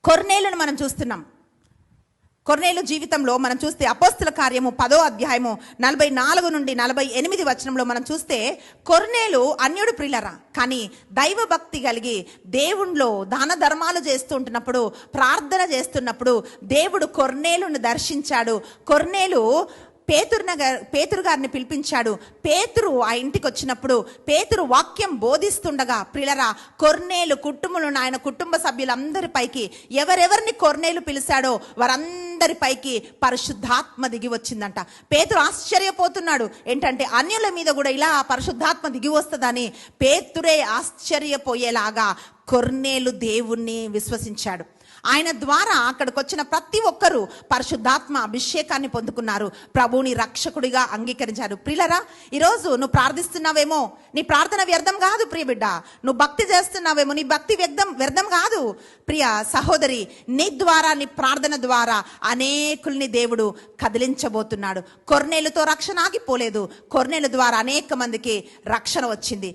కొర్నేలును మనం చూస్తున్నాం. కొర్నేలు జీవితంలో మనం చూస్తే అపోస్తుల కార్యము 10వ అధ్యాయము 44 నుండి 48 వచనంలో మనం చూస్తే కొర్నేలు అన్యుడు ప్రియులరా, కానీ దైవ భక్తి కలిగి దేవుణ్ణిలో దాన ధర్మాలు చేస్తూ ఉంటున్నప్పుడు, ప్రార్థన చేస్తున్నప్పుడు దేవుడు కొర్నేలును దర్శించాడు. కొర్నేలు పేతురు గారిని పిలిపించాడు. పేతురు ఆ ఇంటికి వచ్చినప్పుడు పేతురు వాక్యం బోధిస్తుండగా ప్రియులరా, కొర్నేలు కుటుంబంలో ఆయన కుటుంబ సభ్యులందరిపైకి ఎవరెవరిని కొర్నేలు పిలిచాడో వారందరిపైకి పరిశుద్ధాత్మ దిగి వచ్చిందంట. పేతురు ఆశ్చర్యపోతున్నాడు. ఏంటంటే అన్యుల మీద కూడా ఇలా పరిశుద్ధాత్మ దిగి వస్తుందని పేతురే ఆశ్చర్యపోయేలాగా కొర్నేలు దేవుణ్ణి విశ్వసించాడు. ఆయన ద్వారా అక్కడికి వచ్చిన ప్రతి ఒక్కరూ పరిశుద్ధాత్మ అభిషేకాన్ని పొందుకున్నారు, ప్రభువుని రక్షకుడిగా అంగీకరించారు. ప్రియులరా, ఈరోజు నువ్వు ప్రార్థిస్తున్నావేమో, నీ ప్రార్థన వ్యర్థం కాదు ప్రియ బిడ్డ. నువ్వు భక్తి చేస్తున్నావేమో, నీ భక్తి వ్యర్థం కాదు ప్రియ సహోదరి. నీ ద్వారా, నీ ప్రార్థన ద్వారా అనేకుల్ని దేవుడు కదిలించబోతున్నాడు. కొర్నేలుతో రక్షణ ఆగిపోలేదు, కొర్నేలు ద్వారా అనేక మందికి రక్షణ వచ్చింది.